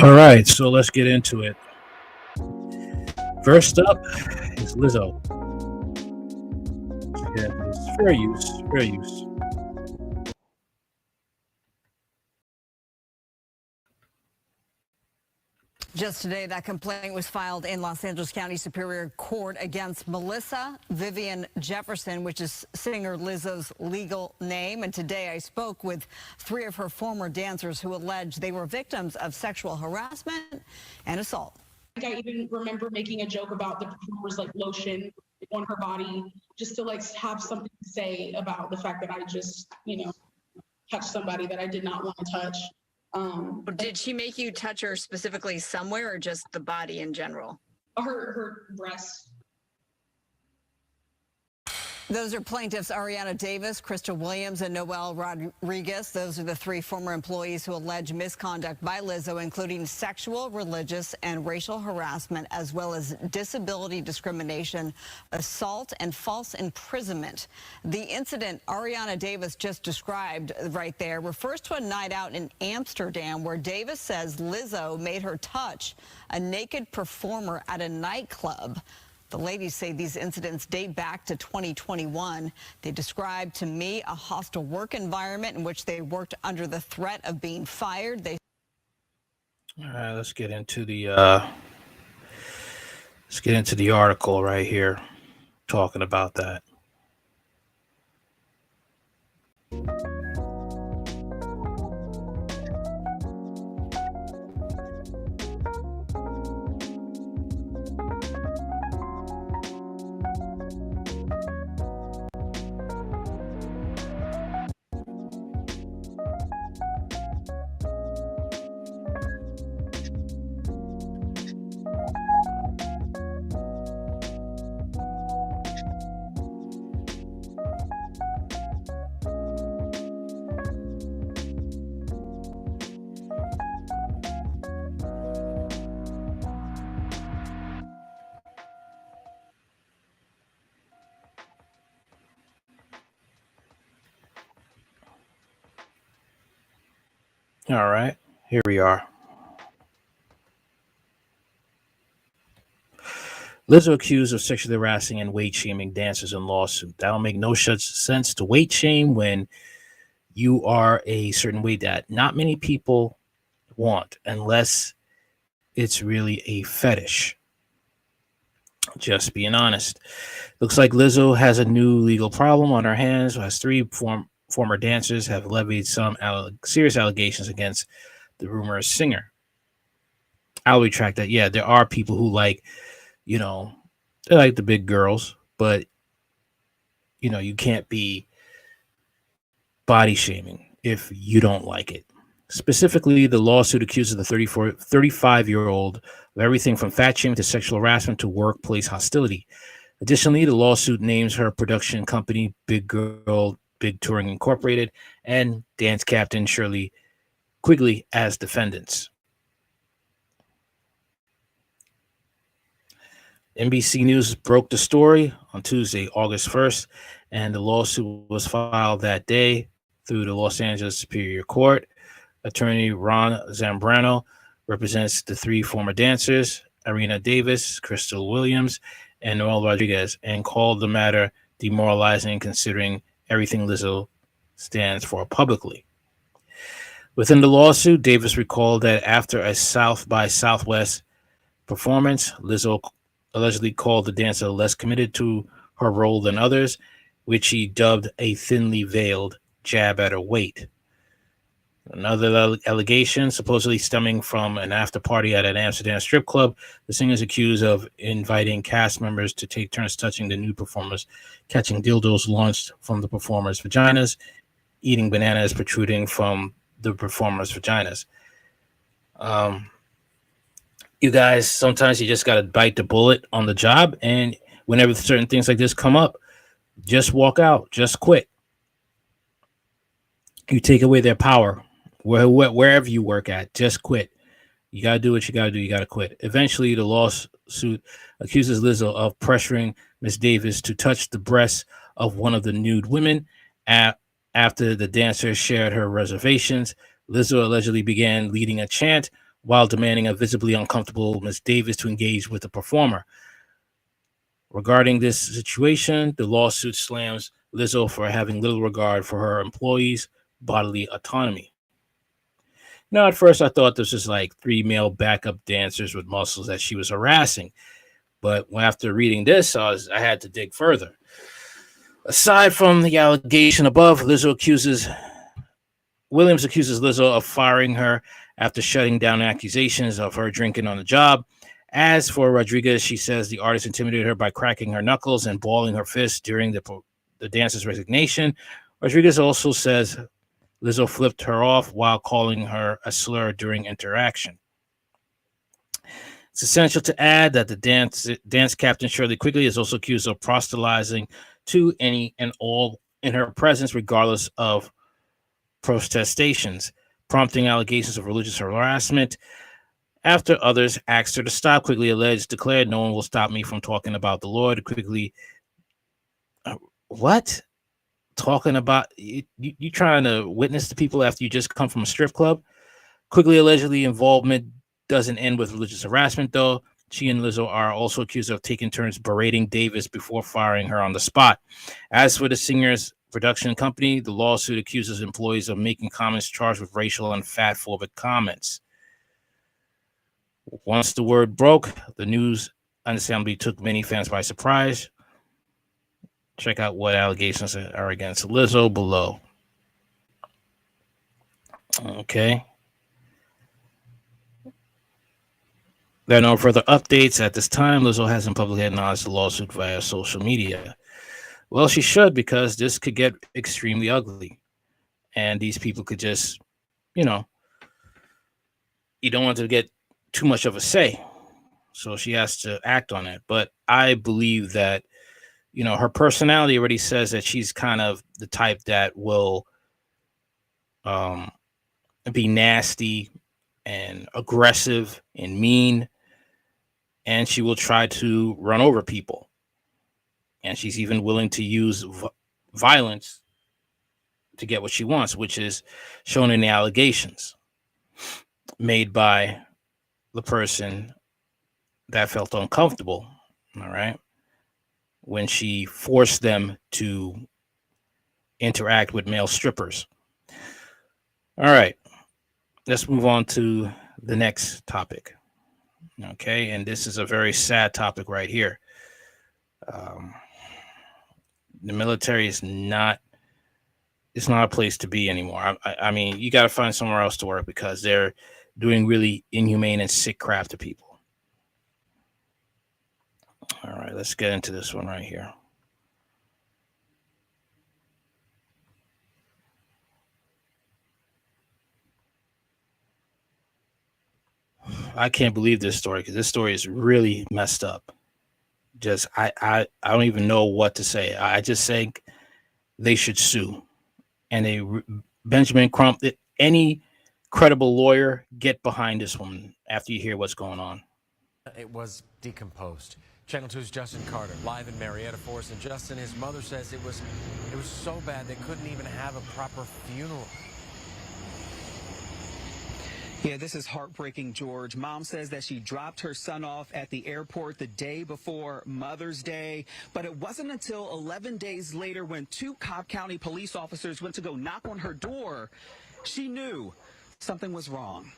All right, so let's get into it. First up is Lizzo. Yeah, it's fair use, fair use. Just today, that complaint was filed in Los Angeles County Superior Court against Melissa Vivian Jefferson, which is singer Lizzo's legal name. And today I spoke with three of her former dancers who allege they were victims of sexual harassment and assault. I even remember making a joke about the performer's like lotion on her body, just to like have something to say about the fact that I just, touched somebody that I did not want to touch. Did she make you touch her specifically somewhere or just the body in general? Her breasts. Those are plaintiffs Ariana Davis, Crystal Williams, and Noel Rodriguez. Those are the three former employees who allege misconduct by Lizzo, including sexual, religious, and racial harassment, as well as disability discrimination, assault, and false imprisonment. The incident Ariana Davis just described right there refers to a night out in Amsterdam where Davis says Lizzo made her touch a naked performer at a nightclub. The ladies say these incidents date back to 2021. They described to me a hostile work environment in which they worked under the threat of being fired. All right, let's get into the article right here, talking about that. All right, here we are. Lizzo accused of sexually harassing and weight shaming dancers in lawsuit. That'll make no sense to weight shame when you are a certain weight that not many people want, unless it's really a fetish. Just being honest. Looks like Lizzo has a new legal problem on her hands, as three former dancers have levied some serious allegations against the rumorous singer. I'll retract that. Yeah, there are people who like, they like the big girls, but, you can't be body shaming if you don't like it. Specifically, the lawsuit accuses the 35-year-old of everything from fat shaming to sexual harassment to workplace hostility. Additionally, the lawsuit names her production company, Big Touring Incorporated, and dance captain Shirley Quigley as defendants. NBC News broke the story on Tuesday, August 1st, and the lawsuit was filed that day through the Los Angeles Superior Court. Attorney Ron Zambrano represents the three former dancers, Ariana Davis, Crystal Williams, and Noel Rodriguez, and called the matter demoralizing considering everything Lizzo stands for publicly. Within the lawsuit, Davis recalled that after a South by Southwest performance, Lizzo allegedly called the dancer less committed to her role than others, which he dubbed a thinly veiled jab at her weight. Another allegation, supposedly stemming from an after party at an Amsterdam strip club, the singer is accused of inviting cast members to take turns touching the new performers, catching dildos launched from the performers' vaginas, eating bananas protruding from the performers' vaginas. You guys, sometimes you just got to bite the bullet on the job. And whenever certain things like this come up, just walk out, just quit. You take away their power. Wherever you work at, just quit. You got to do what you got to do. You got to quit. Eventually, the lawsuit accuses Lizzo of pressuring Miss Davis to touch the breasts of one of the nude women. After the dancer shared her reservations, Lizzo allegedly began leading a chant while demanding a visibly uncomfortable Miss Davis to engage with the performer. Regarding this situation, the lawsuit slams Lizzo for having little regard for her employees' bodily autonomy. Now, at first, I thought this was like three male backup dancers with muscles that she was harassing. But after reading this, I had to dig further. Aside from the allegation above, Williams accuses Lizzo of firing her after shutting down accusations of her drinking on the job. As for Rodriguez, she says the artist intimidated her by cracking her knuckles and balling her fists during the dancer's resignation. Rodriguez also says Lizzo flipped her off while calling her a slur during interaction. It's essential to add that the dance captain Shirley Quigley is also accused of proselytizing to any and all in her presence, regardless of protestations, prompting allegations of religious harassment. After others asked her to stop, Quigley declared, "No one will stop me from talking about the Lord." Quigley, what? Talking about you trying to witness to people after you just come from a strip club? Quigley allegedly involvement doesn't end with religious harassment, though. She and Lizzo are also accused of taking turns berating Davis before firing her on the spot. As for the singer's production company, the lawsuit accuses employees of making comments charged with racial and fatphobic comments. Once the word broke, the news understandably took many fans by surprise. Check out what allegations are against Lizzo below. Okay. There are no further updates at this time. Lizzo hasn't publicly acknowledged the lawsuit via social media. Well, she should, because this could get extremely ugly. And these people could just, you know, you don't want to get too much of a say. So she has to act on it. But I believe that, her personality already says that she's kind of the type that will be nasty and aggressive and mean. And she will try to run over people. And she's even willing to use violence to get what she wants, which is shown in the allegations made by the person that felt uncomfortable, all right, when she forced them to interact with male strippers. All right, let's move on to the next topic. Okay, and this is a very sad topic right here. The military is not, it's not a place to be anymore. I mean, you got to find somewhere else to work, because they're doing really inhumane and sick crap to people. All right, let's get into this one right here. I can't believe this story, because this story is really messed up. Just I don't even know what to say. I just think they should sue. And Benjamin Crump, any credible lawyer, get behind this woman after you hear what's going on. It was decomposed. Channel 2's Justin Carter, live in Marietta for us. And Justin, his mother says it was so bad they couldn't even have a proper funeral. Yeah, this is heartbreaking, George. Mom says that she dropped her son off at the airport the day before Mother's Day, but it wasn't until 11 days later, when 2 Cobb County police officers went to go knock on her door, she knew something was wrong.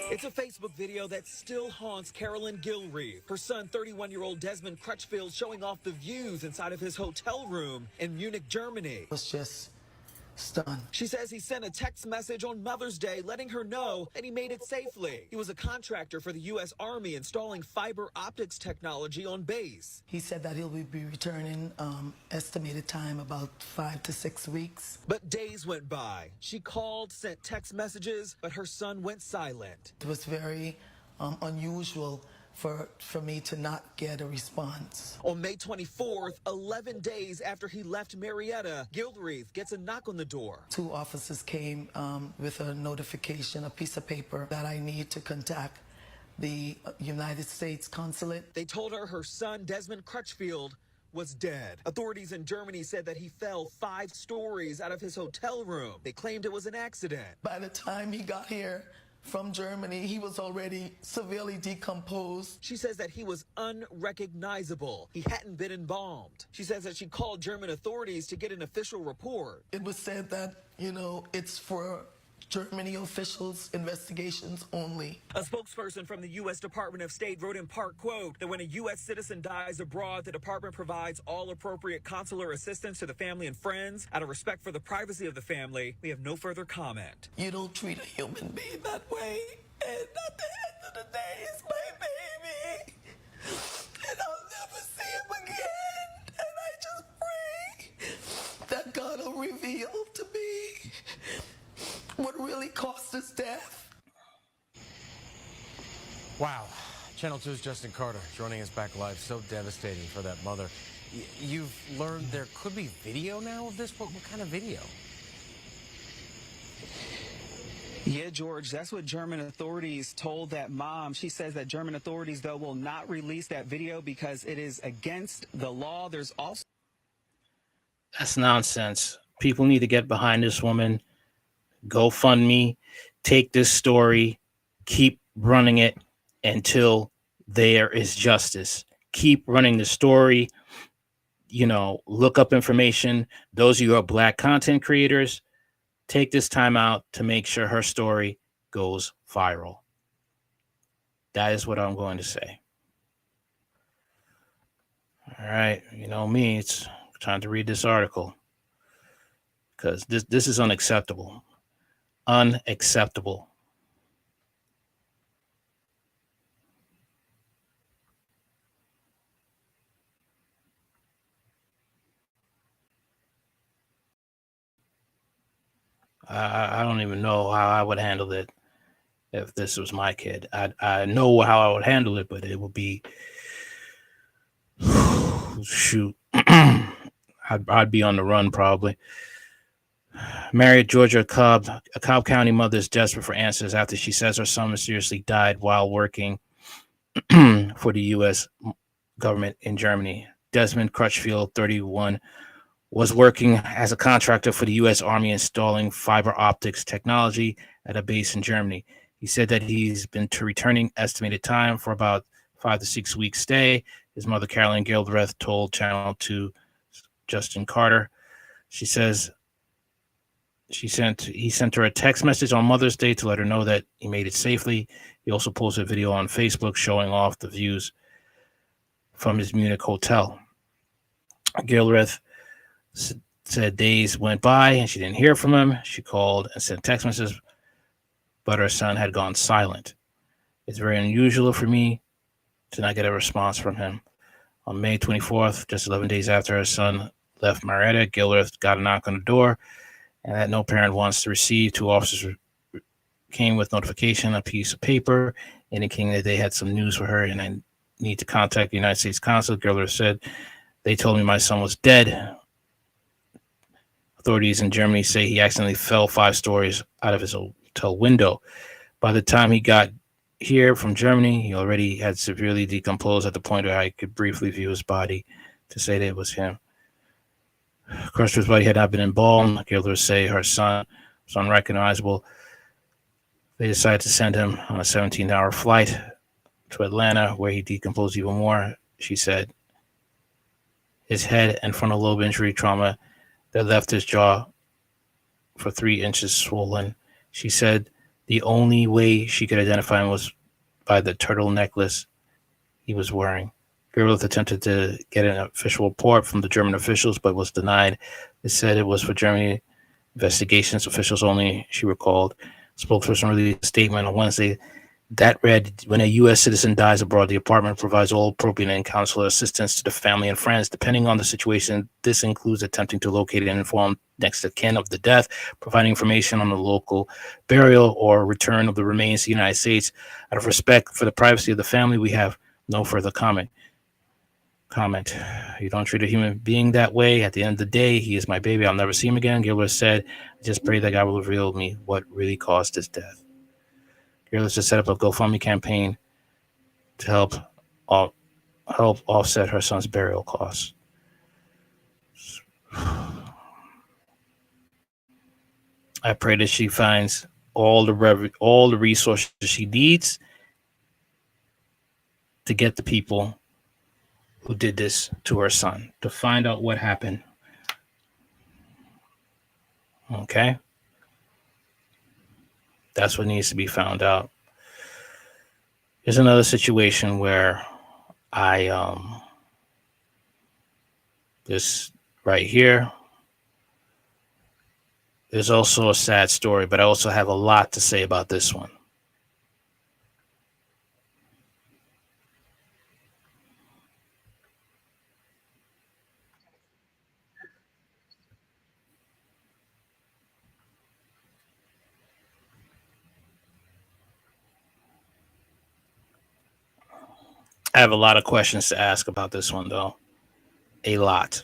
It's a Facebook video that still haunts Carolyn Gilreath. Her son, 31-year-old Desmond Crutchfield, showing off the views inside of his hotel room in Munich, Germany. It's just stunned. She says he sent a text message on Mother's Day letting her know that he made it safely. He was a contractor for the U.S. Army installing fiber optics technology on base. He said that he'll be returning, estimated time about 5 to 6 weeks. But days went by. She called, sent text messages, but her son went silent. It was very unusual for me to not get a response. On May 24th, 11 days after he left Marietta, Gilreath gets a knock on the door. 2 officers came with a notification, a piece of paper that I need to contact the United States consulate. They told her son, Desmond Crutchfield, was dead. Authorities in Germany said that he fell 5 stories out of his hotel room. They claimed it was an accident. By the time he got here from Germany, he was already severely decomposed. She says that he was unrecognizable. He hadn't been embalmed. She says that she called German authorities to get an official report. It was said that, it's for Germany officials' investigations only. A spokesperson from the U.S. Department of State wrote in part, quote, that when a U.S. citizen dies abroad, the department provides all appropriate consular assistance to the family and friends. Out of respect for the privacy of the family, we have no further comment. You don't treat a human being that way. And at the end of the day, it's my baby. And I'll never see him again. And I just pray that God will reveal to me what really caused his death. Wow. Channel 2's Justin Carter joining us back live. So devastating for that mother. You've learned there could be video now of this? What kind of video? Yeah, George, that's what German authorities told that mom. She says that German authorities, though, will not release that video because it is against the law. There's also... That's nonsense. People need to get behind this woman. GoFundMe, take this story, keep running it until there is justice. Keep running the story. Look up information. Those of you who are Black content creators, take this time out to make sure her story goes viral. That is what I'm going to say. All right. Me, it's time to read this article because this is unacceptable. Unacceptable. I don't even know how I would handle it if this was my kid. I know how I would handle it, but it would be shoot. I'd be on the run probably. Marietta, Georgia, a Cobb County mother is desperate for answers after she says her son mysteriously died while working for the U.S. government in Germany. Desmond Crutchfield, 31, was working as a contractor for the U.S. Army installing fiber optics technology at a base in Germany. He said that he's been to returning estimated time for about 5 to 6 weeks stay. His mother, Carolyn Gilreath, told Channel 2 Justin Carter. She says he sent her a text message on Mother's Day to let her know that he made it safely. He also posted a video on Facebook showing off the views from his Munich hotel. Gilreath said days went by and she didn't hear from him. She called and sent text messages, but her son had gone silent. It's very unusual for me to not get a response from him. On May 24th, just 11 days after her son left Marietta, Gilreath got a knock on the door and that no parent wants to receive. 2 officers came with notification, a piece of paper indicating that they had some news for her and I need to contact the United States consulate. Gilreath said, they told me my son was dead. Authorities in Germany say he accidentally fell 5 stories out of his hotel window. By the time he got here from Germany, he already had severely decomposed at the point where I could briefly view his body to say that it was him. Crutchfield's body had not been embalmed. Gilreath say her son was unrecognizable. They decided to send him on a 17-hour flight to Atlanta, where he decomposed even more. She said his head and frontal lobe injury trauma that left his jaw for 3 inches swollen. She said the only way she could identify him was by the turtle necklace he was wearing. Gilreath attempted to get an official report from the German officials, but was denied. They said it was for Germany Investigations officials only, she recalled. Spokesperson released a statement on Wednesday that read, when a U.S. citizen dies abroad, the department provides all appropriate and consular assistance to the family and friends, depending on the situation. This includes attempting to locate and inform next of kin of the death, providing information on the local burial or return of the remains to the United States. Out of respect for the privacy of the family, we have no further comment. You don't treat a human being that way. At the end of the day, he is my baby. I'll never see him again. Gilbert said, I just pray that God will reveal to me what really caused his death. Gilbert just set up a GoFundMe campaign to help offset her son's burial costs. I pray that she finds all the resources she needs to get the people who did this to her son, to find out what happened. Okay? That's what needs to be found out. Here's another situation where this right here, there's also a sad story, but I also have a lot to say about this one. I have a lot of questions to ask about this one, though. A lot.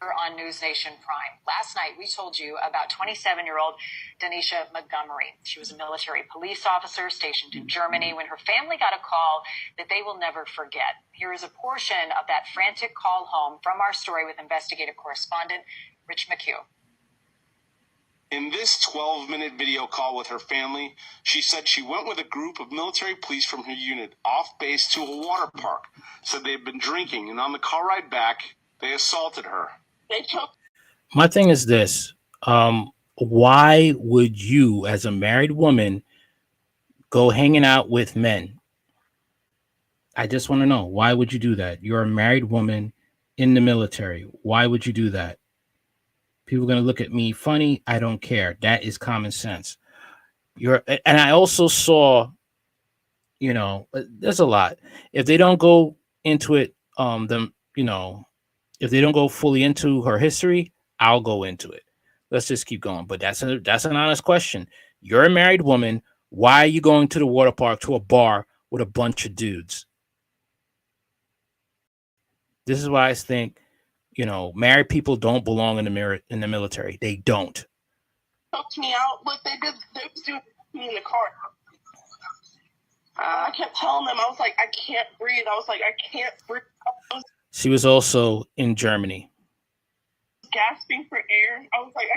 On News Nation Prime. Last night, we told you about 27-year-old Denisha Montgomery. She was a military police officer stationed in Germany when her family got a call that they will never forget. Here is a portion of that frantic call home from our story with investigative correspondent Rich McHugh. In this 12-minute video call with her family, she said she went with a group of military police from her unit off base to a water park. Said they had been drinking, and on the car ride back, they assaulted her. My thing is this. Why would you, as a married woman, go hanging out with men? I just want to know. Why would you do that? You're a married woman in the military. Why would you do that? People are going to look at me funny. I don't care. That is common sense. And I also saw, there's a lot. If they don't go into it, if they don't go fully into her history, I'll go into it. Let's just keep going. But that's an honest question. You're a married woman. Why are you going to the water park, to a bar with a bunch of dudes? This is why I think, married people don't belong in the military. They don't. Helped me out. What they did, they was doing me in the car. I kept telling them, I was like, I can't breathe. I was like, I can't breathe. She was also in Germany. Gasping for air. I was like,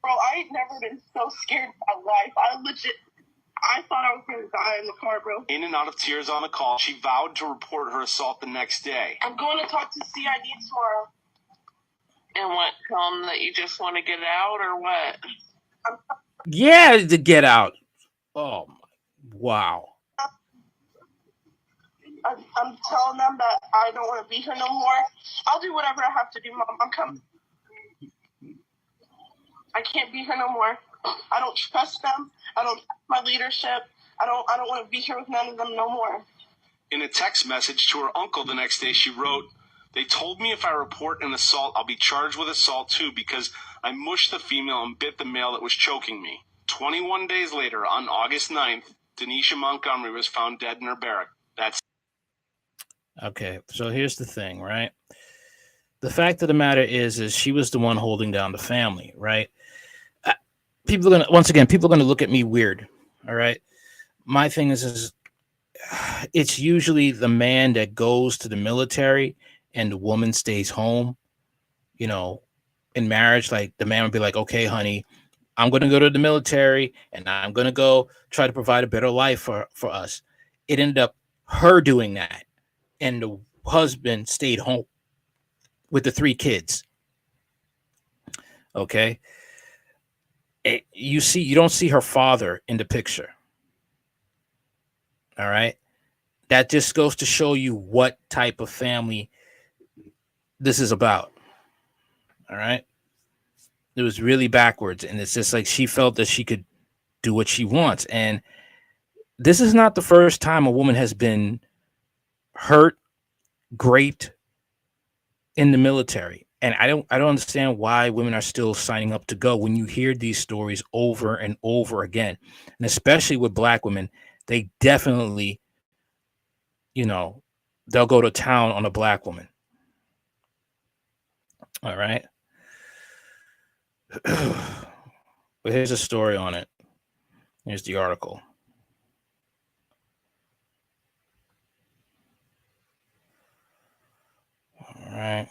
I ain't never been so scared in my life. I thought I was going to die in the car, bro. In and out of tears on the call, she vowed to report her assault the next day. I'm going to talk to CID tomorrow. And what? Tell them that you just want to get out, or what? Yeah, to get out. Oh, wow. I'm telling them that I don't want to be here no more. I'll do whatever I have to do, Mom. I'm coming. I can't be here no more. I don't trust them. I don't trust my leadership. I don't want to be here with none of them no more. In a text message to her uncle the next day, she wrote, "They told me if I report an assault, I'll be charged with assault too because I mushed the female and bit the male that was choking me." 21 days later, on August 9th, Denisha Montgomery was found dead in her barrack. That's okay. So here's the thing, right? The fact of the matter is she was the one holding down the family, right? People are gonna look at me weird. All right. My thing is it's usually the man that goes to the military and the woman stays home. In marriage, like the man would be like, okay, honey, I'm going to go to the military and I'm going to go try to provide a better life for us. It ended up her doing that. And the husband stayed home with the 3 kids. Okay. You don't see her father in the picture. All right. That just goes to show you what type of family this is about. All right. It was really backwards. And it's just like she felt that she could do what she wants. And this is not the first time a woman has been hurt, raped in the military. And I don't understand why women are still signing up to go when you hear these stories over and over again. And especially with black women, they definitely, they'll go to town on a black woman. All right. But here's a story on it. Here's the article. All right.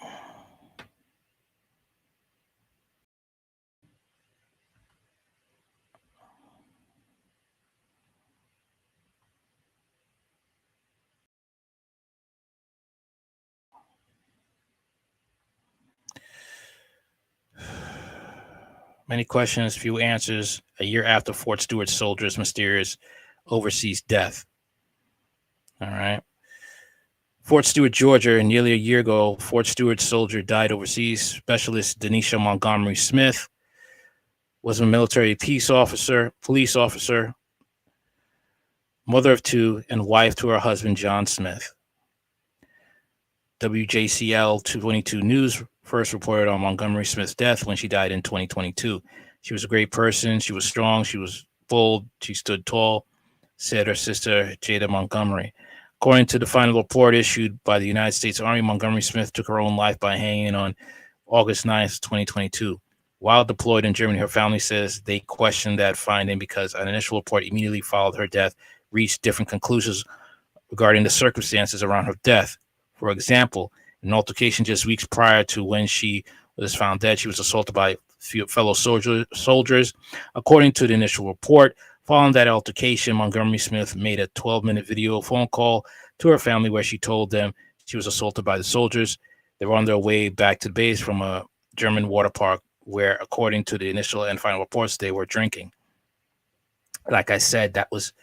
Many questions, few answers. A year after Fort Stewart soldiers' mysterious overseas death. All right. Fort Stewart, Georgia. Nearly a year ago, Fort Stewart soldier died overseas. Specialist Denisha Montgomery Smith was a military police officer, mother of two, and wife to her husband, John Smith. WJCL 222 News first reported on Montgomery Smith's death when she died in 2022. She was a great person. She was strong. She was bold. She stood tall, said her sister, Jada Montgomery. According to the final report issued by the United States Army, Montgomery Smith took her own life by hanging on August 9th, 2022. While deployed in Germany, her family says they questioned that finding because an initial report immediately followed her death reached different conclusions regarding the circumstances around her death. For example, in an altercation just weeks prior to when she was found dead, she was assaulted by fellow soldiers. According to the initial report, following that altercation, Montgomery Smith made a 12-minute video phone call to her family where she told them she was assaulted by the soldiers. They were on their way back to the base from a German water park where, according to the initial and final reports, they were drinking. Like I said, that was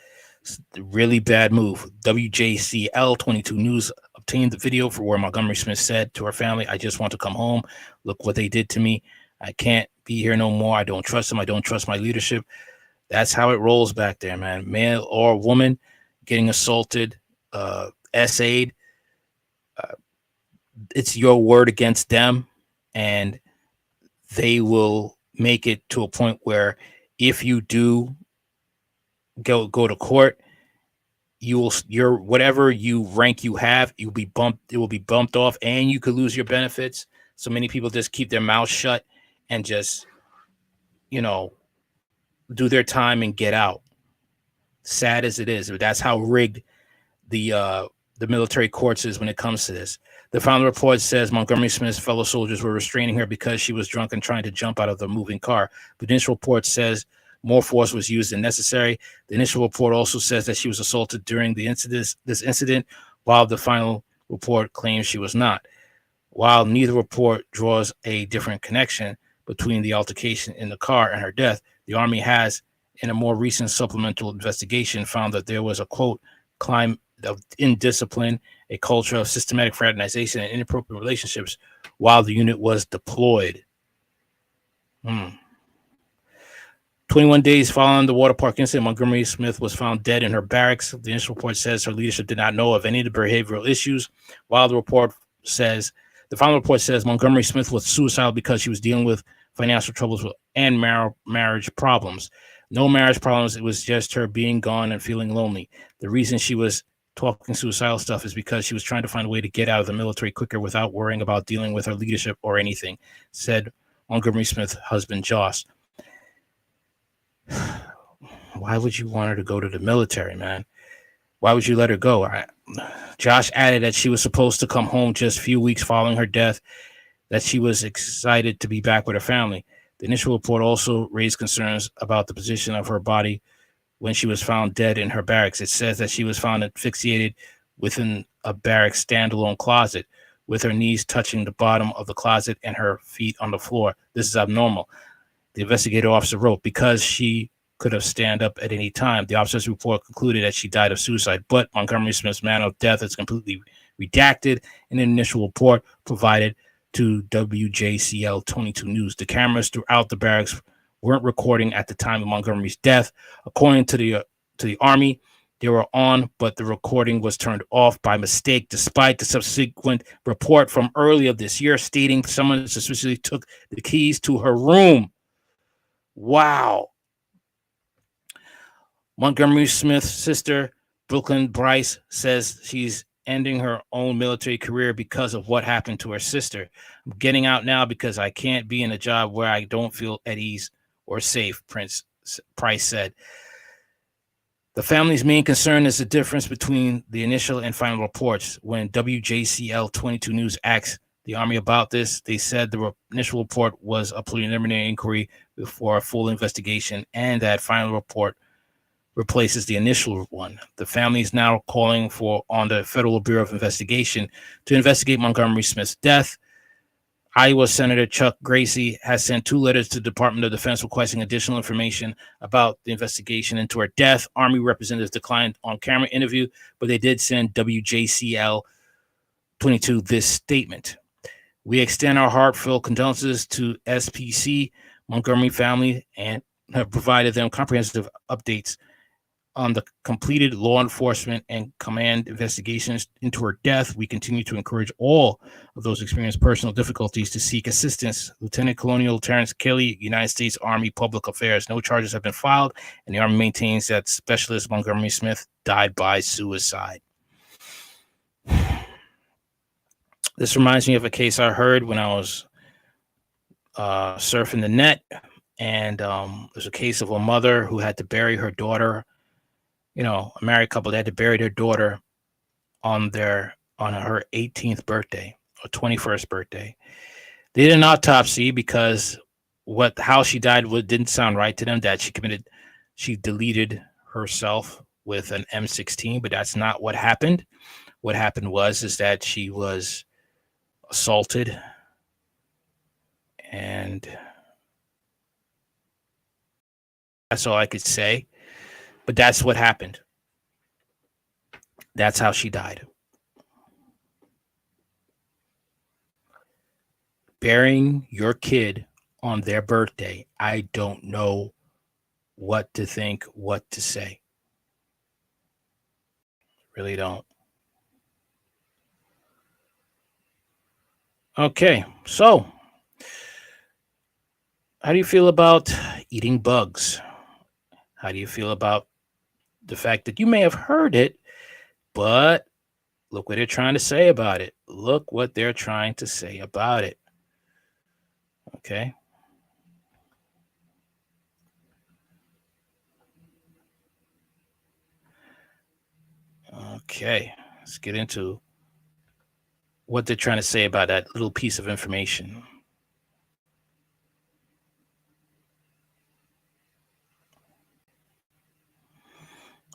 a really bad move. WJCL 22 News obtained the video for where Montgomery Smith said to her family, "I just want to come home. Look what they did to me. I can't be here no more. I don't trust them. I don't trust my leadership." That's how it rolls back there, man. Male or woman getting assaulted, essayed. It's your word against them, and they will make it to a point where if you do go to court, your whatever you rank you have, it will be bumped off, and you could lose your benefits. So many people just keep their mouth shut and just, do their time and get out. Sad as it is, but that's how rigged the military courts is when it comes to this. The final report says Montgomery Smith's fellow soldiers were restraining her because she was drunk and trying to jump out of the moving car. The initial report says more force was used than necessary. The initial report also says that she was assaulted during this incident, while the final report claims she was not. While neither report draws a different connection between the altercation in the car and her death, the Army has, in a more recent supplemental investigation, found that there was a, quote, climate of indiscipline, a culture of systematic fraternization and inappropriate relationships while the unit was deployed. 21 days following the water park incident, Montgomery Smith was found dead in her barracks. The initial report says her leadership did not know of any of the behavioral issues, while the final report says Montgomery Smith was suicidal because she was dealing with financial troubles and marriage problems. No marriage problems. It was just her being gone and feeling lonely. The reason she was talking suicidal stuff is because she was trying to find a way to get out of the military quicker without worrying about dealing with her leadership or anything, said Montgomery Smith's husband, Josh. Why would you want her to go to the military, man? Why would you let her go? Josh added that she was supposed to come home just a few weeks following her death, that she was excited to be back with her family. The initial report also raised concerns about the position of her body when she was found dead in her barracks. It says that she was found asphyxiated within a barracks standalone closet, with her knees touching the bottom of the closet and her feet on the floor. This is abnormal. The investigative officer wrote, because she could have stand up at any time. The officer's report concluded that she died of suicide, but Montgomery Smith's manner of death is completely redacted in an initial report provided to WJCL 22 News. The cameras throughout the barracks weren't recording at the time of Montgomery's death. According to the Army, they were on, but the recording was turned off by mistake, despite the subsequent report from earlier this year stating someone suspiciously took the keys to her room. Wow. Montgomery Smith's sister, Brooklyn Bryce, says she's ending her own military career because of what happened to her sister. I'm getting out now because I can't be in a job where I don't feel at ease or safe, Price said. The family's main concern is the difference between the initial and final reports. When WJCL 22 News asked the Army about this, they said the initial report was a preliminary inquiry before a full investigation, and that final report replaces the initial one. The family is now calling on the Federal Bureau of Investigation to investigate Montgomery Smith's death. Iowa Senator Chuck Grassley has sent 2 letters to the Department of Defense requesting additional information about the investigation into her death. Army representatives declined on-camera interview, but they did send WJCL 22 this statement. We extend our heartfelt condolences to SPC Montgomery family and have provided them comprehensive updates on the completed law enforcement and command investigations into her death. We continue to encourage all of those experiencing personal difficulties to seek assistance. Lieutenant Colonel Terrence Kelly, United States Army Public Affairs. No charges have been filed, and the Army maintains that Specialist Montgomery Smith died by suicide. This reminds me of a case I heard when I was surfing the net, and there's a case of a mother who had to bury her daughter. You know, a married couple, they had to bury their daughter on her 18th birthday or 21st birthday. They did an autopsy because how she died didn't sound right to them, that she deleted herself with an M16, but that's not what happened. What happened is that she was assaulted, and that's all I could say. But that's what happened. That's how she died. Burying your kid on their birthday, I don't know what to think, what to say. Really don't. Okay, so how do you feel about eating bugs? How do you feel about the fact that you may have heard it, but look what they're trying to say about it. Look what they're trying to say about it. Okay. Okay. Let's get into what they're trying to say about that little piece of information.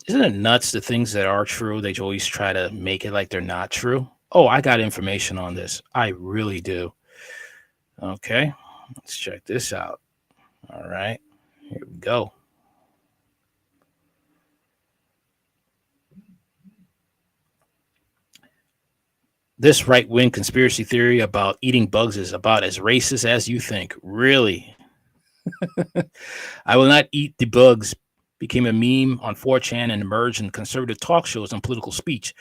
Isn't it nuts, the things that are true, they always try to make it like they're not true? Oh, I got information on this. I really do. Okay, let's check this out. All right, here we go. This right-wing conspiracy theory about eating bugs is about as racist as you think. Really? I will not eat the bugs became a meme on 4chan and emerged in conservative talk shows and political speech.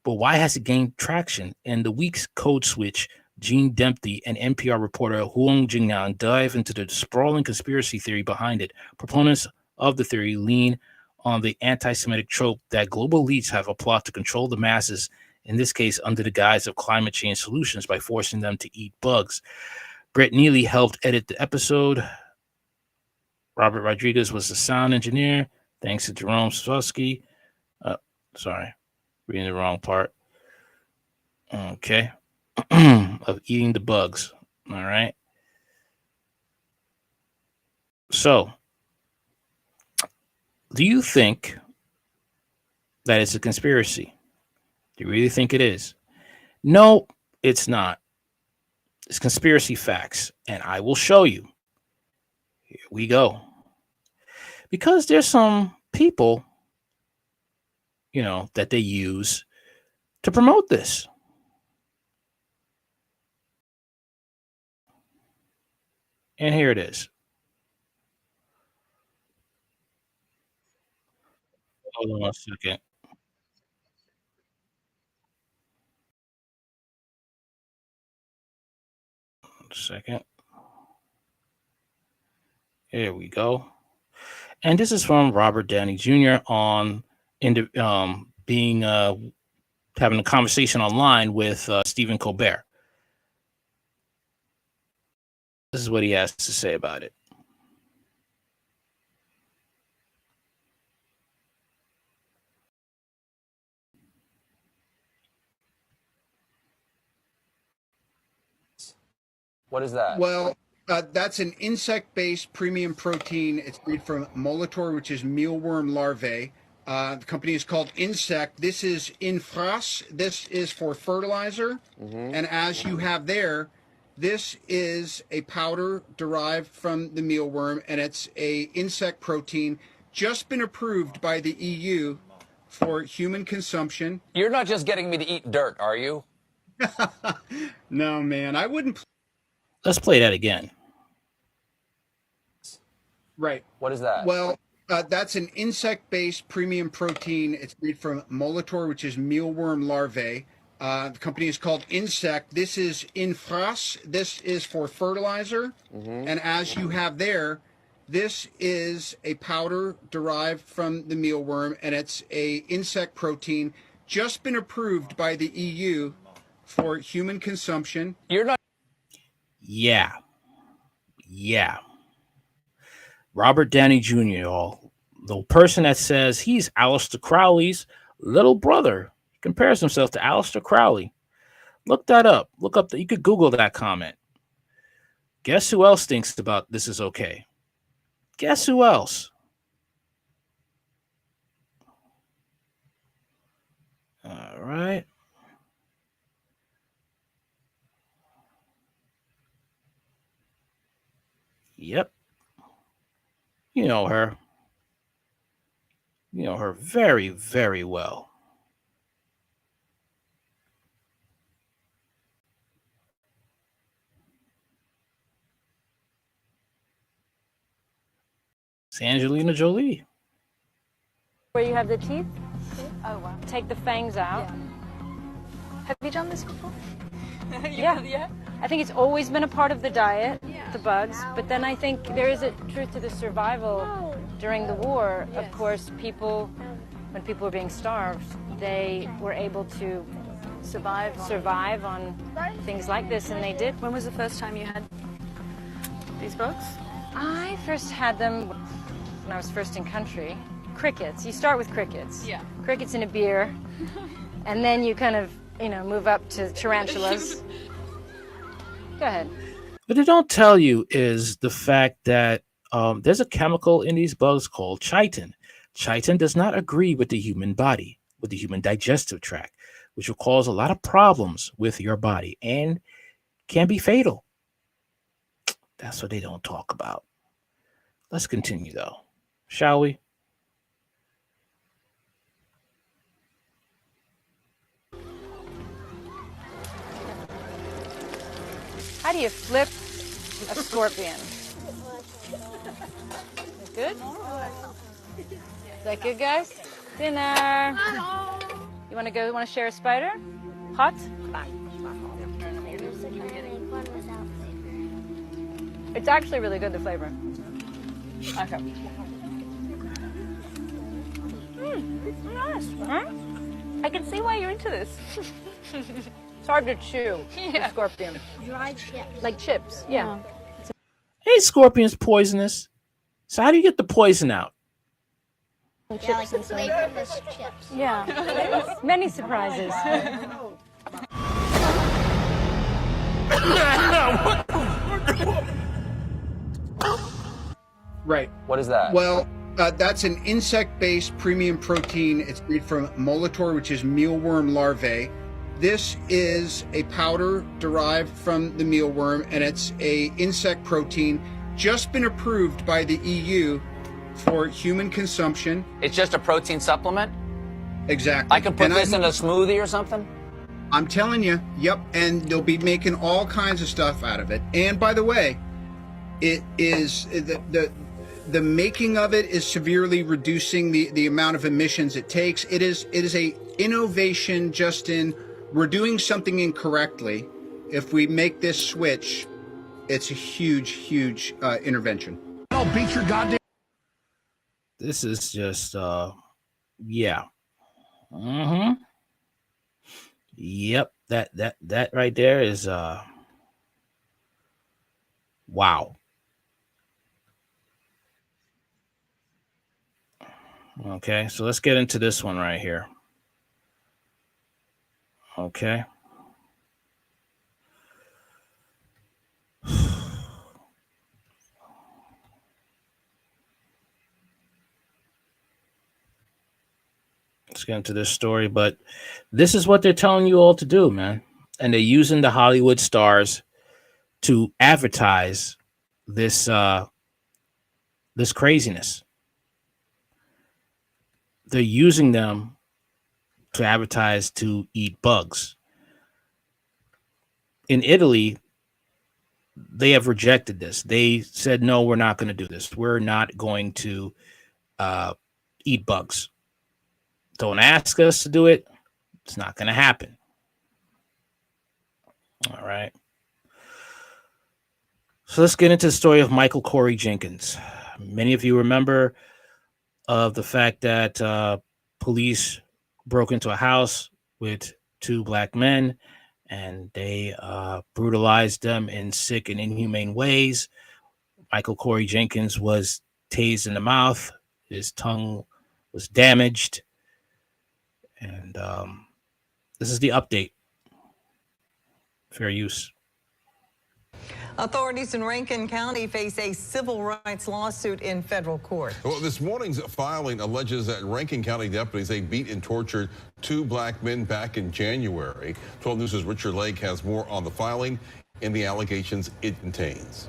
But why has it gained traction? In the week's Code Switch, Gene Dempsey and NPR reporter Huang Jingyang dive into the sprawling conspiracy theory behind it. Proponents of the theory lean on the anti-Semitic trope that global elites have a plot to control the masses, in this case under the guise of climate change solutions, by forcing them to eat bugs. Brett Neely helped edit the episode. Robert Rodriguez was the sound engineer. Thanks to Jerome Susky. Sorry, reading the wrong part. Okay. Of eating the bugs. All right. So, do you think that it's a conspiracy? Do you really think it is? No, it's not. It's conspiracy facts, and I will show you. Here we go. Because there's some people, that they use to promote this. And here it is. Hold on 1 second. Second. Here we go. And this is from Robert Downey Jr. on being having a conversation online with Stephen Colbert. This is what he has to say about it. What is that? Well, that's an insect-based premium protein. It's made from Molitor, which is mealworm larvae. The company is called Insect. This is infras. This is for fertilizer. And as you have there, this is a powder derived from the mealworm, and it's a insect protein just been approved by the EU for human consumption. You're not just getting me to eat dirt, are you? No, man, I wouldn't. Let's play that again. Right. What is that? Well, that's an insect-based premium protein. It's made from Molitor, which is mealworm larvae. The company is called Insect. This is infras. This is for fertilizer. And as you have there, this is a powder derived from the mealworm, and it's a insect protein just been approved by the EU for human consumption. You're not. Yeah. Robert Downey Jr., y'all. The person that says he's Aleister Crowley's little brother. He compares himself to Aleister Crowley. Look that up. You could Google that comment. Guess who else thinks about this is okay? Guess who else? All right. Yep. You know her. You know her very, very well. It's Angelina Jolie. Where you have the teeth? Oh, wow. Take the fangs out. Yeah. Have you done this before? Yeah. I think it's always been a part of the diet, the bugs, but then I think there is a truth to the survival during the war. Yes. Of course, when people were being starved, they were able to survive on things like this, and they did. When was the first time you had these bugs? I first had them when I was first in country. Crickets. You start with crickets. Yeah. Crickets in a beer, and then you kind of, move up to tarantulas. Go ahead. What they don't tell you is the fact that there's a chemical in these bugs called chitin. Chitin does not agree with the human body, with the human digestive tract, which will cause a lot of problems with your body and can be fatal. That's what they don't talk about. Let's continue, though, shall we? How do you flip a scorpion? Good? Is that good, guys? Dinner. You want to share a spider? Hot? It's actually really good, the flavor. Okay. Nice. Huh? I can see why you're into this. It's hard to chew, the scorpion. Dried chips. Like chips, yeah. Hey, scorpion's poisonous. So how do you get the poison out? Yeah, like flavorless chips. Yeah. Many surprises. Right. What is that? Well, that's an insect-based premium protein. It's made from Molitor, which is mealworm larvae. This is a powder derived from the mealworm, and it's a insect protein just been approved by the EU for human consumption. It's just a protein supplement? Exactly. I can put this in a smoothie or something? I'm telling you, yep. And they'll be making all kinds of stuff out of it. And by the way, It is the making of it is severely reducing the amount of emissions it takes. It is a innovation, Justin. We're doing something incorrectly. If we make this switch, it's a huge intervention. I'll beat your goddamn. This is just yeah. Mm-hmm. Yep. That right there is wow. Okay, so let's get into this one right here. Okay. Let's get into this story, but this is what they're telling you all to do, man. And they're using the Hollywood stars to advertise this this craziness. They're using them to advertise to eat bugs. In Italy, they have rejected this. They said, no, we're not going to do this. We're not going to eat bugs. Don't ask us to do it. It's not going to happen. All right. So let's get into the story of Michael Corey Jenkins. Many of you remember of the fact that police broke into a house with two black men and they brutalized them in sick and inhumane ways. Michael Corey Jenkins was tased in the mouth. His tongue was damaged. And this is the update. Fair use. Authorities in Rankin County face a civil rights lawsuit in federal court. Well, this morning's filing alleges that Rankin County deputies, they beat and tortured two black men back in January. 12 News' Richard Lake has more on the filing and the allegations it contains.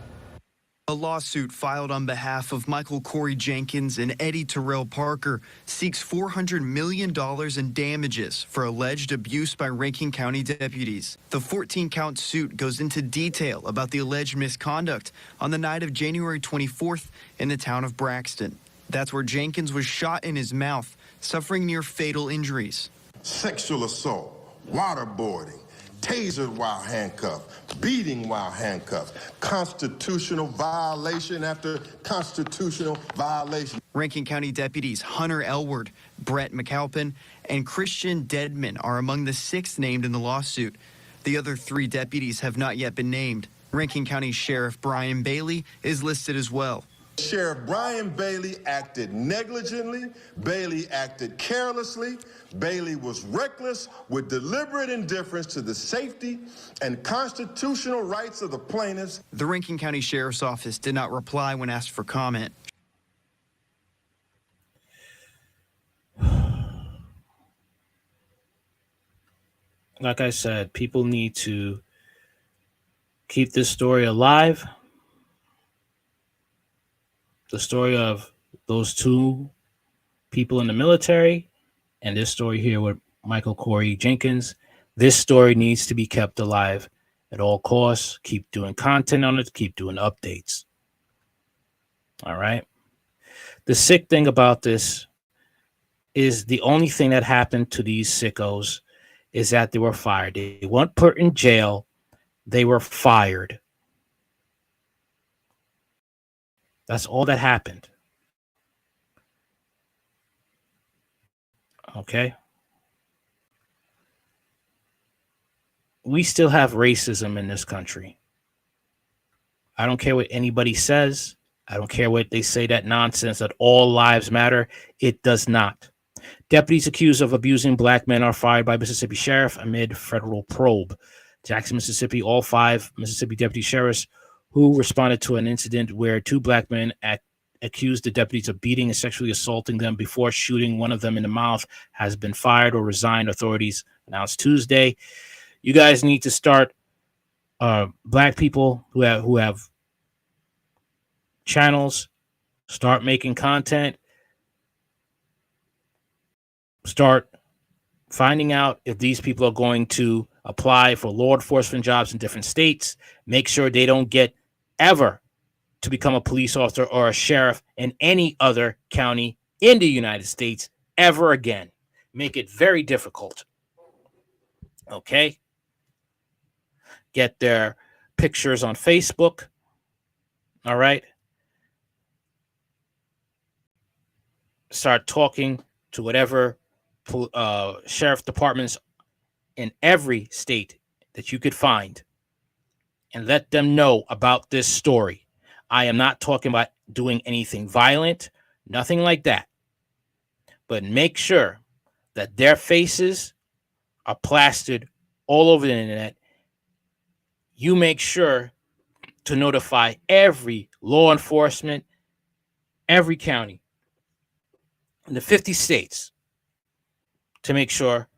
A lawsuit filed on behalf of Michael Corey Jenkins and Eddie Terrell Parker seeks $400 million in damages for alleged abuse by Rankin County deputies. The 14-count suit goes into detail about the alleged misconduct on the night of January 24th in the town of Braxton. That's where Jenkins was shot in his mouth, suffering near fatal injuries. Sexual assault, waterboarding, tasered while handcuffed, beating while handcuffed, constitutional violation after constitutional violation. Rankin County deputies Hunter Elward, Brett McAlpin, and Christian Deadman are among the 6 named in the lawsuit. The other 3 deputies have not yet been named. Rankin County Sheriff Brian Bailey is listed as well. Sheriff Brian Bailey acted negligently. Bailey acted carelessly. Bailey was reckless with deliberate indifference to the safety and constitutional rights of the plaintiffs. The Rankin County Sheriff's Office did not reply when asked for comment. Like I said, people need to keep this story alive. The story of those 2 people in the military and this story here with Michael Corey Jenkins. This story needs to be kept alive at all costs. Keep doing content on it. Keep doing updates. All right. The sick thing about this is the only thing that happened to these sickos is that they were fired. They weren't put in jail. They were fired. That's all that happened. Okay. We still have racism in this country. I don't care what anybody says. I don't care what they say, that nonsense that all lives matter. It does not. Deputies accused of abusing black men are fired by Mississippi Sheriff amid federal probe. Jackson, Mississippi, all 5 Mississippi deputy sheriffs who responded to an incident where 2 black men accused the deputies of beating and sexually assaulting them before shooting one of them in the mouth has been fired or resigned, authorities announced Tuesday. You guys need to start, black people who have channels, start making content, start finding out if these people are going to apply for law enforcement jobs in different states. Make sure they don't get ever to become a police officer or a sheriff in any other county in the United States ever again. Make it very difficult. Okay? Get their pictures on Facebook. All right? Start talking to whatever sheriff departments in every state that you could find and let them know about this story. I am not talking about doing anything violent, nothing like that. But make sure that their faces are plastered all over the internet. You make sure to notify every law enforcement, every county in the 50 states to make sure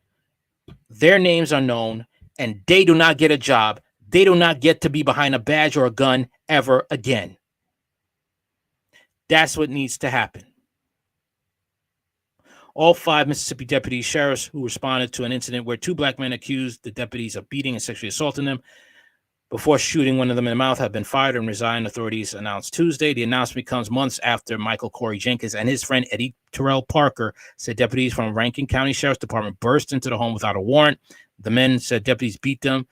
their names are known and they do not get a job. They do not get to be behind a badge or a gun ever again. That's what needs to happen. All 5 Mississippi deputy sheriffs who responded to an incident where 2 black men accused the deputies of beating and sexually assaulting them before shooting one of them in the mouth have been fired and resigned, authorities announced Tuesday. The announcement comes months after Michael Corey Jenkins and his friend Eddie Terrell Parker said deputies from Rankin County Sheriff's Department burst into the home without a warrant. The men said deputies beat them,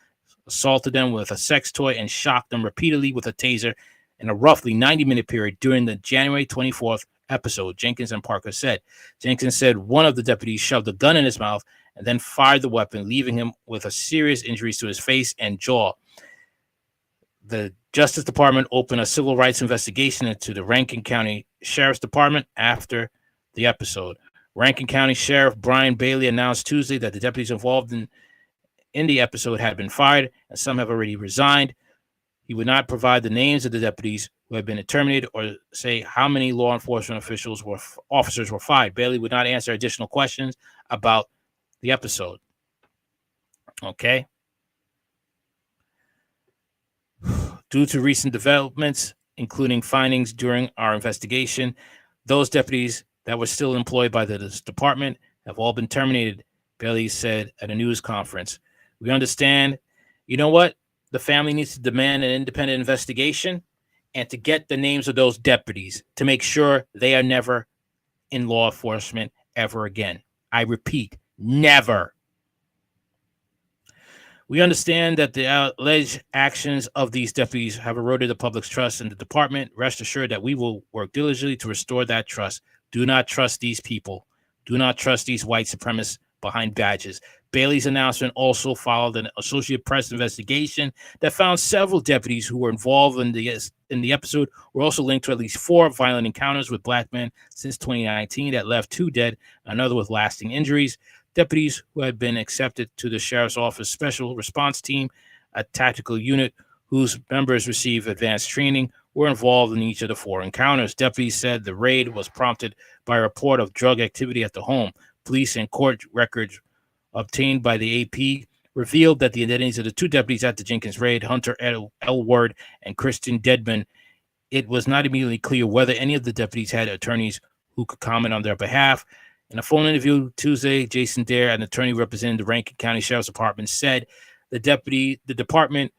assaulted them with a sex toy, and shocked them repeatedly with a taser in a roughly 90-minute period during the January 24th episode, Jenkins and Parker said. Jenkins said one of the deputies shoved a gun in his mouth and then fired the weapon, leaving him with a serious injuries to his face and jaw. The Justice Department opened a civil rights investigation into the Rankin County Sheriff's Department after the episode. Rankin County Sheriff Brian Bailey announced Tuesday that the deputies involved in the episode had been fired and some have already resigned. He would not provide the names of the deputies who had been terminated or say how many law enforcement officers were fired. Bailey would not answer additional questions about the episode. Okay. Due to recent developments, including findings during our investigation, those deputies that were still employed by this department have all been terminated, Bailey said at a news conference. We understand, you know what? The family needs to demand an independent investigation and to get the names of those deputies to make sure they are never in law enforcement ever again. I repeat, never. We understand that the alleged actions of these deputies have eroded the public's trust in the department. Rest assured that we will work diligently to restore that trust. Do not trust these people. Do not trust these white supremacists behind badges. Bailey's announcement also followed an Associated Press investigation that found several deputies who were involved in the episode were also linked to at least 4 violent encounters with black men since 2019 that left 2 dead, another with lasting injuries. Deputies who had been accepted to the Sheriff's Office Special Response Team, a tactical unit whose members receive advanced training, were involved in each of the 4 encounters. Deputies said the raid was prompted by a report of drug activity at the home. Police and court records obtained by the AP revealed that the identities of the 2 deputies at the Jenkins raid, Hunter Elward and Kristen Dedman, it was not immediately clear whether any of the deputies had attorneys who could comment on their behalf. In a phone interview Tuesday, Jason Dare, an attorney representing the Rankin County Sheriff's Department, said the department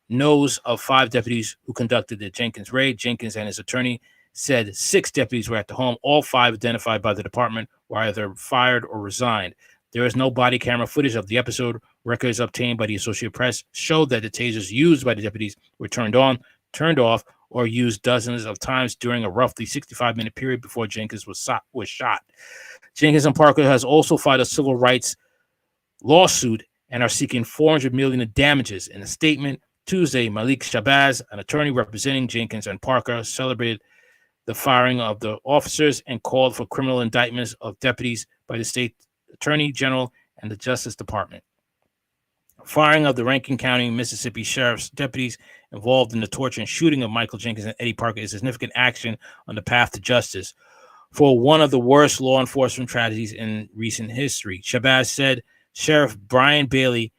knows of 5 deputies who conducted the Jenkins raid. Jenkins and his attorney said 6 deputies were at the home. All 5 identified by the department were either fired or resigned. There is no body camera footage of the episode. Records obtained by the Associated Press showed that the tasers used by the deputies were turned on, turned off, or used dozens of times during a roughly 65-minute period before Jenkins was shot. Jenkins and Parker has also filed a civil rights lawsuit and are seeking $400 million in damages. In a statement Tuesday, Malik Shabazz, an attorney representing Jenkins and Parker, celebrated the firing of the officers and called for criminal indictments of deputies by the state attorney general and the Justice Department. Firing of the Rankin County, Mississippi Sheriff's deputies involved in the torture and shooting of Michael Jenkins and Eddie Parker is a significant action on the path to justice for one of the worst law enforcement tragedies in recent history. Shabazz said Sheriff Brian Bailey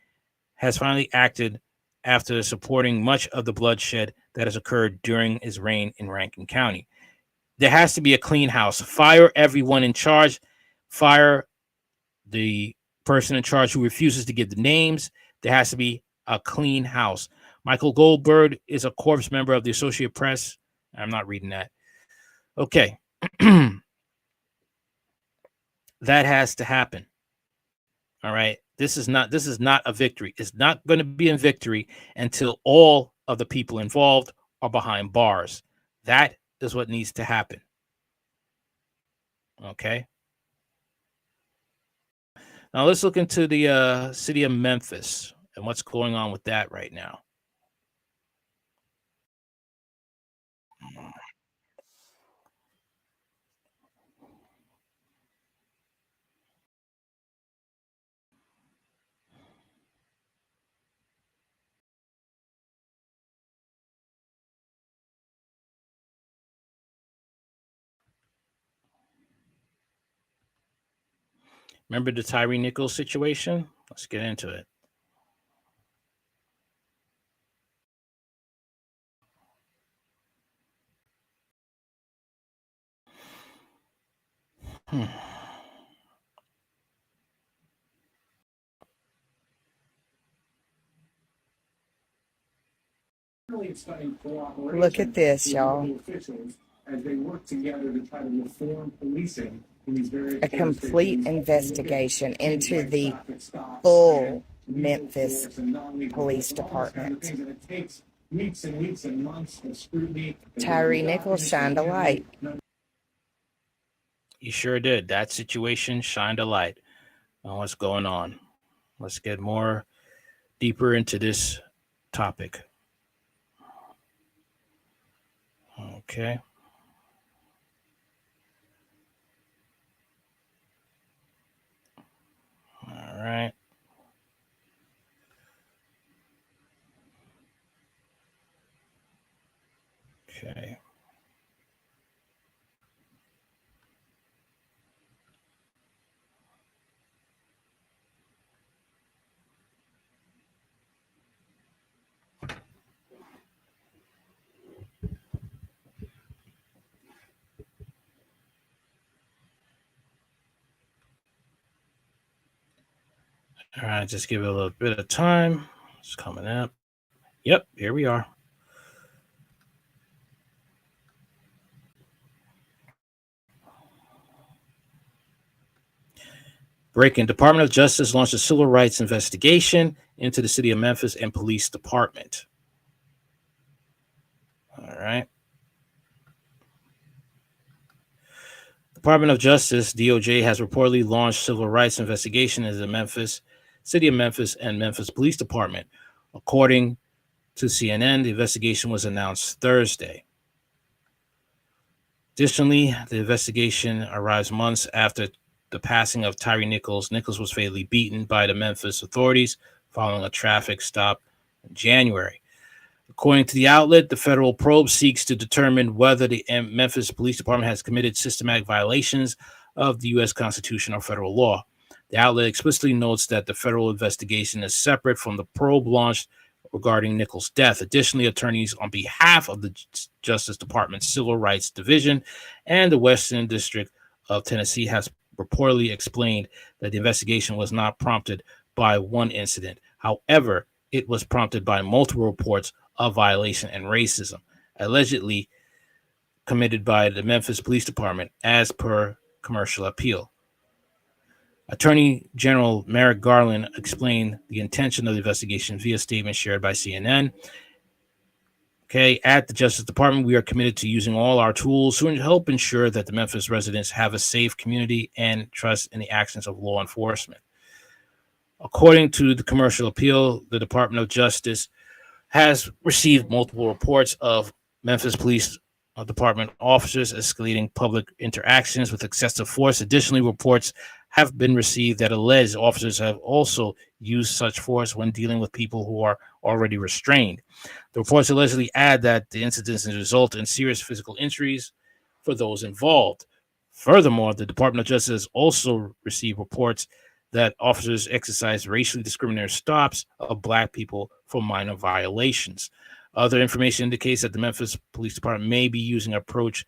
has finally acted after supporting much of the bloodshed that has occurred during his reign in Rankin County. There has to be a clean house. Fire everyone in charge. Fire the person in charge who refuses to give the names. There has to be a clean house. Michael Goldberg is a corps member of the Associated Press I'm not reading that. Okay. That has to happen. All right. This is not a victory. It's not going to be a victory until all of the people involved are behind bars. That is what needs to happen. Okay. Now let's look into the city of Memphis and what's going on with that right now. Remember the Tyree Nichols situation? Let's get into it. Look at this, y'all. A complete investigation into the full Memphis Police Department. Tyree Nichols shined a light. He sure did. That situation shined a light on what's going on. Let's get more deeper into this topic. Okay. All right. Okay. All right, just give it a little bit of time. It's coming up. Yep, here we are. Breaking: Department of Justice launched a civil rights investigation into the city of Memphis and police department. All right. Department of Justice, DOJ, has reportedly launched civil rights investigation into the city of Memphis and Memphis Police Department. According to CNN, the investigation was announced Thursday. Additionally, the investigation arrives months after the passing of Tyree Nichols. Nichols was fatally beaten by the Memphis authorities following a traffic stop in January. According to the outlet, the federal probe seeks to determine whether the Memphis Police Department has committed systematic violations of the U.S. Constitution or federal law. The outlet explicitly notes that the federal investigation is separate from the probe launched regarding Nichols' death. Additionally, attorneys on behalf of the Justice Department's Civil Rights Division and the Western District of Tennessee has reportedly explained that the investigation was not prompted by one incident. However, it was prompted by multiple reports of violation and racism allegedly committed by the Memphis Police Department, as per Commercial Appeal. Attorney General Merrick Garland explained the intention of the investigation via statement shared by CNN. Okay, at the Justice Department, we are committed to using all our tools to help ensure that the Memphis residents have a safe community and trust in the actions of law enforcement. According to the Commercial Appeal, the Department of Justice has received multiple reports of Memphis Police Department officers escalating public interactions with excessive force. Additionally, reports have been received that alleged officers have also used such force when dealing with people who are already restrained. The reports allegedly add that the incidents result in serious physical injuries for those involved. Furthermore, the Department of Justice has also received reports that officers exercise racially discriminatory stops of Black people for minor violations. Other information indicates that the Memphis Police Department may be using an approach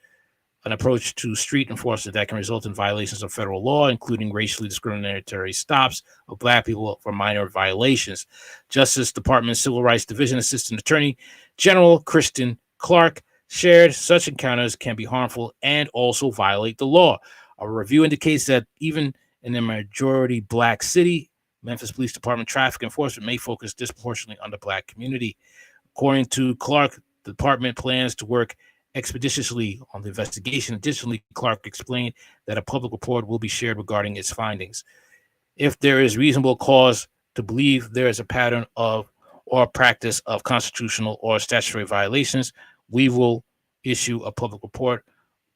to street enforcement that can result in violations of federal law, including racially discriminatory stops of Black people for minor violations. Justice Department Civil Rights Division Assistant Attorney General Kristen Clark shared, such encounters can be harmful and also violate the law. A review indicates that even in a majority black city, Memphis Police Department traffic enforcement may focus disproportionately on the black community. According to Clark, the department plans to work expeditiously on the investigation. Additionally, Clark explained that a public report will be shared regarding its findings. If there is reasonable cause to believe there is a pattern of or practice of constitutional or statutory violations, we will issue a public report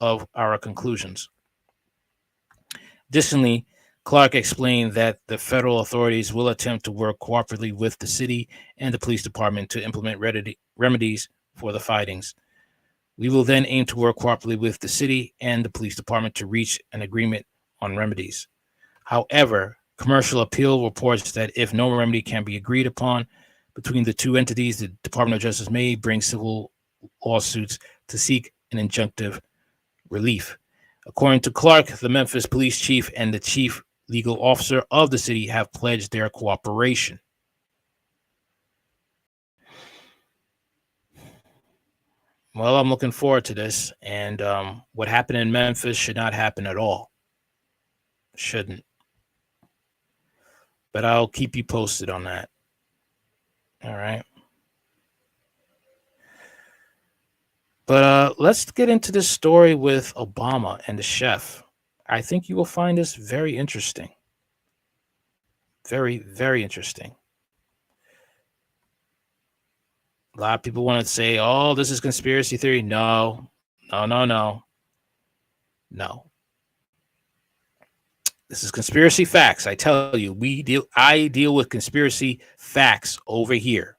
of our conclusions. Additionally, Clark explained that the federal authorities will attempt to work cooperatively with the city and the police department to implement remedies for the findings. We will then aim to work cooperatively with the city and the police department to reach an agreement on remedies. However, Commercial Appeal reports that if no remedy can be agreed upon between the two entities, the Department of Justice may bring civil lawsuits to seek an injunctive relief. According to Clark, the Memphis police chief and the chief legal officer of the city have pledged their cooperation. Well, I'm looking forward to this. And what happened in Memphis should not happen at all. Shouldn't. But I'll keep you posted on that. All right. But let's get into this story with Obama and the chef. I think you will find this very interesting. Very, very interesting. A lot of people want to say, oh, this is conspiracy theory. No. This is conspiracy facts. I tell you, I deal with conspiracy facts over here.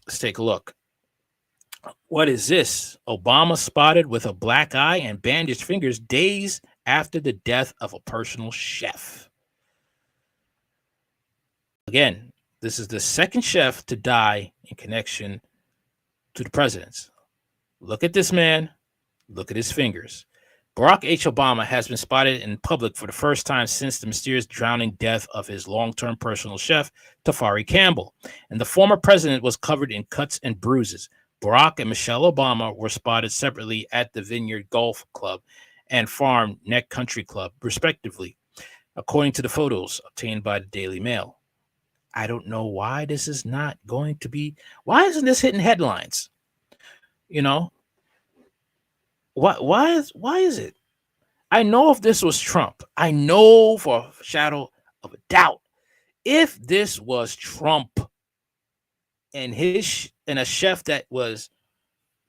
Let's take a look. What is this? Obama spotted with a black eye and bandaged fingers days after the death of a personal chef. Again, this is the second chef to die in connection to the presidents. Look at this man. Look at his fingers. Barack H. Obama has been spotted in public for the first time since the mysterious drowning death of his long-term personal chef, Tafari Campbell. And the former president was covered in cuts and bruises. Barack and Michelle Obama were spotted separately at the Vineyard Golf Club and Farm Neck Country Club, respectively, according to the photos obtained by the Daily Mail. I don't know why this is not going to be. Why isn't this hitting headlines? You know, why is it? I know if this was Trump, I know for a shadow of a doubt, if this was Trump and a chef that was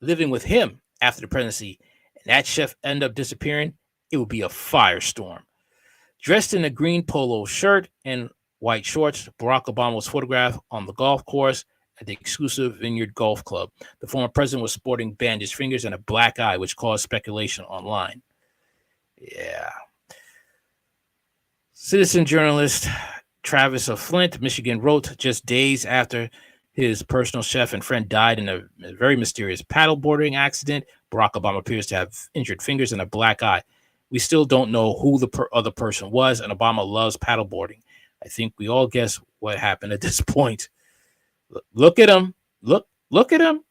living with him after the presidency, and that chef ended up disappearing, it would be a firestorm. Dressed in a green polo shirt and white shorts, Barack Obama was photographed on the golf course at the exclusive Vineyard Golf Club. The former president was sporting bandaged fingers and a black eye, which caused speculation online. Yeah. Citizen journalist Travis of Flint, Michigan, wrote just days after his personal chef and friend died in a very mysterious paddleboarding accident, Barack Obama appears to have injured fingers and a black eye. We still don't know who the other person was, and Obama loves paddleboarding. I think we all guess what happened at this point. Look at him. Look at him.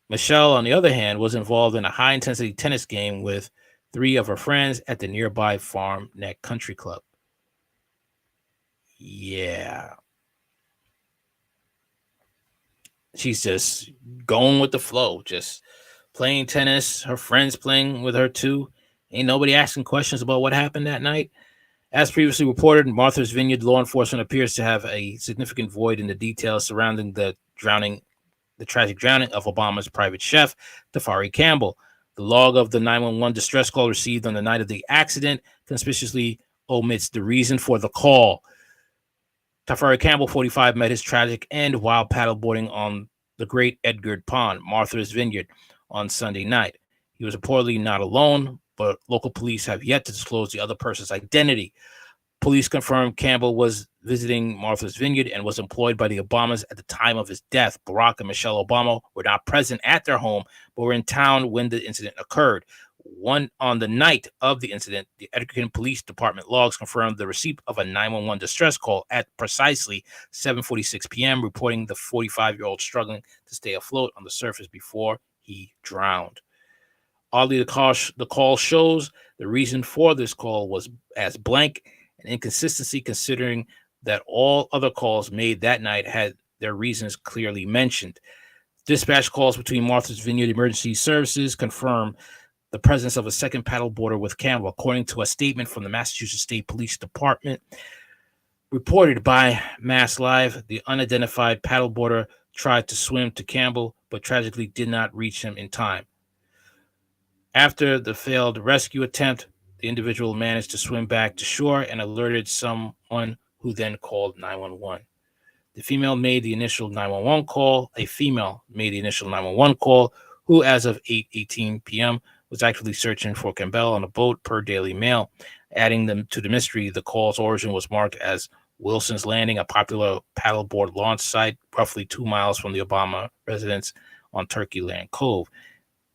Michelle, on the other hand, was involved in a high-intensity tennis game with 3 of her friends at the nearby Farm Neck Country Club. Yeah. She's just going with the flow, just playing tennis. Her friends playing with her too. Ain't nobody asking questions about what happened that night. As previously reported, Martha's Vineyard law enforcement appears to have a significant void in the details surrounding the tragic drowning of Obama's private chef, Tafari Campbell. The log of the 911 distress call received on the night of the accident conspicuously omits the reason for the call. Tafari Campbell, 45, met his tragic end while paddleboarding on the Great Edgard Pond, Martha's Vineyard, on Sunday night. He was reportedly not alone, but local police have yet to disclose the other person's identity. Police confirmed Campbell was visiting Martha's Vineyard and was employed by the Obamas at the time of his death. Barack and Michelle Obama were not present at their home, but were in town when the incident occurred. On the night of the incident, the Edgerton Police Department logs confirmed the receipt of a 911 distress call at precisely 7:46 p.m., reporting the 45-year-old struggling to stay afloat on the surface before he drowned. Oddly, the call shows the reason for this call was as blank, an inconsistency considering that all other calls made that night had their reasons clearly mentioned. Dispatch calls between Martha's Vineyard Emergency Services confirm the presence of a second paddleboarder with Campbell. According to a statement from the Massachusetts State Police Department reported by Mass Live, the unidentified paddleboarder tried to swim to Campbell, but tragically did not reach him in time. After the failed rescue attempt, the individual managed to swim back to shore and alerted someone who then called 911. A female made the initial 911 call, who as of 8:18 p.m. was actively searching for Campbell on a boat, per Daily Mail. Adding them to the mystery, the call's origin was marked as Wilson's Landing, a popular paddleboard launch site roughly 2 miles from the Obama residence on Turkey Land Cove.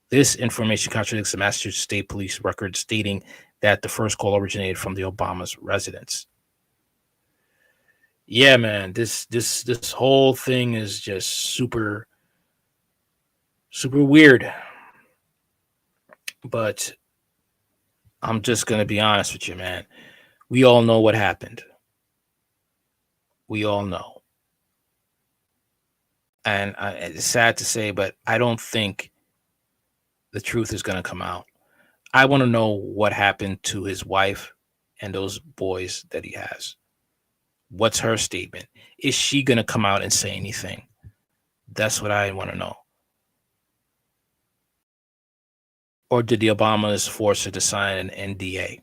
This information contradicts the Massachusetts State Police record stating that the first call originated from the Obama's residence. Yeah, man, this whole thing is just super weird. But I'm just going to be honest with you, man. We all know what happened. We all know. And it's sad to say, but I don't think the truth is going to come out. I want to know what happened to his wife and those boys that he has. What's her statement? Is she going to come out and say anything? That's what I want to know. Or did the Obamas force her to sign an NDA?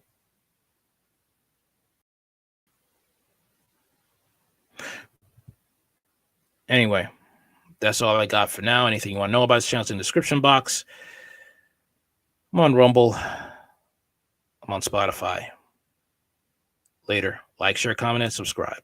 Anyway, that's all I got for now. Anything you want to know about this channel's in the description box. I'm on Rumble. I'm on Spotify. Later. Like, share, comment, and subscribe.